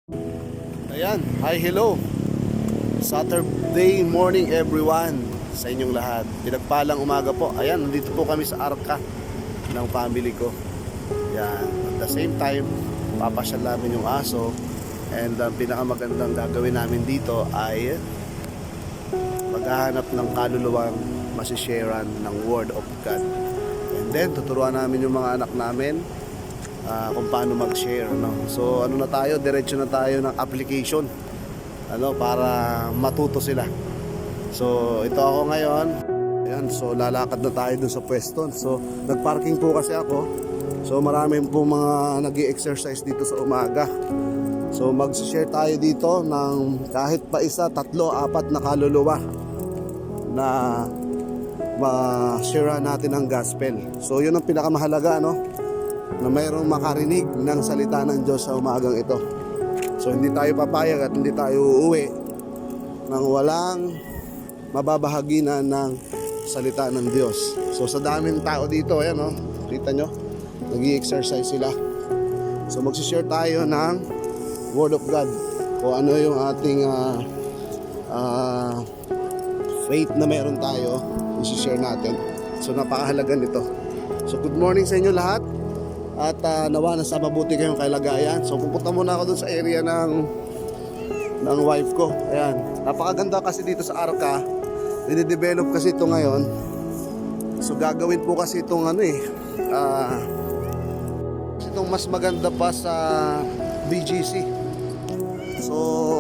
Ayan, hi, hello. Saturday morning everyone sa inyong lahat. Pinagpalang umaga po. Ayan, nandito po kami sa Arca ng family ko. Ayan, at the same time, papasyal namin yung aso. And ang pinakamagandang gagawin namin dito ay maghahanap ng kaluluwang masisharean ng Word of God. And then, tuturuan namin yung mga anak namin kung paano mag-share, no? So ano na tayo, diretso na tayo ng application, para matuto sila. So ito ako ngayon. Ayan, so lalakad na tayo dun sa pwesto. So nagparking po kasi ako. So marami po mga nag-i-exercise dito sa umaga. So mag-share tayo dito ng kahit pa isa, 3, 4 na kaluluwa na ma-share natin ang gospel. So yun ang pinakamahalaga, na mayroong makarinig ng salita ng Diyos sa umagang ito. So hindi tayo papayag at hindi tayo uuwi nang walang mababahaginan ng salita ng Diyos. So sa daming tao dito, ayan, kita nyo, nag-i-exercise sila. So magsishare tayo ng Word of God, o ano yung ating faith na meron tayo, i-share natin. So napakahalaga nito. So good morning sa inyo lahat. At nawa na sa mabuti kayong kalagayan. So pupunta muna ako dun sa area ng wife ko. Ayan, napakaganda kasi dito sa Arca. Dinidevelop kasi ito ngayon. So gagawin po kasi itong itong mas maganda pa sa BGC. So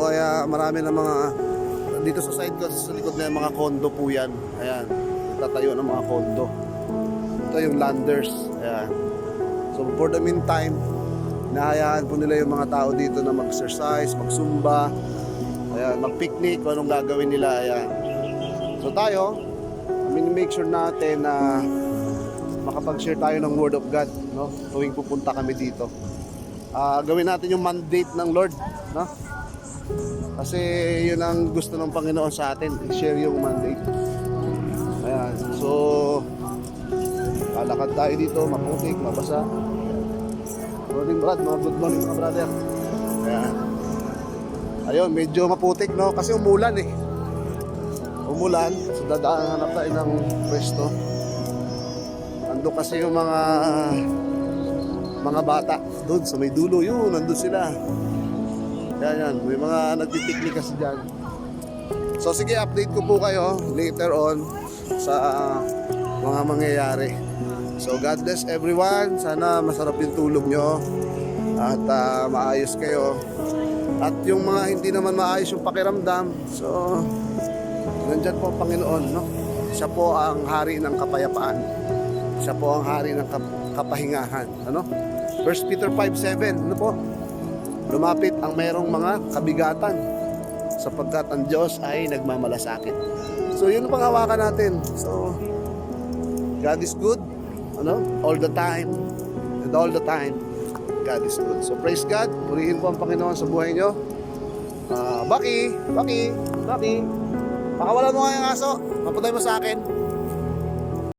kaya marami na mga dito sa side ko, sa likod na yung mga condo po yan. Ayan, tatayo ng mga condo. Ito yung landers. Ayan. So for the meantime, nahayaan po nila yung mga tao dito na mag-exercise, mag-zumba, ayan, mag-picnic, kung anong gagawin nila. Ayan. So tayo, make sure natin na makapag-share tayo ng Word of God, tuwing pupunta kami dito. Gawin natin yung mandate ng Lord, kasi yun ang gusto ng Panginoon sa atin, i-share yung mandate. Ayan. So lalakad tayo dito, maputik, mabasa. Morning Brad, good morning mga brother. Ayan. Ayun, medyo maputik, kasi umulan Umulan, so dadaan tayo ng pwesto. Ando kasi yung mga bata doon sa may dulo, yun, nandun sila. Yan, may mga nagpipiknik kasi dyan. So sige, update ko po kayo later on sa mga mangyayari. So God bless everyone. Sana masarap yung tulog nyo at maayos kayo. At yung mga hindi naman maayos yung pakiramdam, so nandyan po ang Panginoon, Siya po ang hari ng kapayapaan. Siya po ang hari ng kapahingahan. 1 Peter 5:7, lumapit ang mayroong mga kabigatan, sapagkat ang Diyos ay nagmamalasakit. So yun ang panghawakan natin. So God is good, all the time, and all the time God is good. So praise God, purihin po ang Panginoon sa buhay nyo. Baki, baka wala mo nga yung aso, mapunta mo sa akin.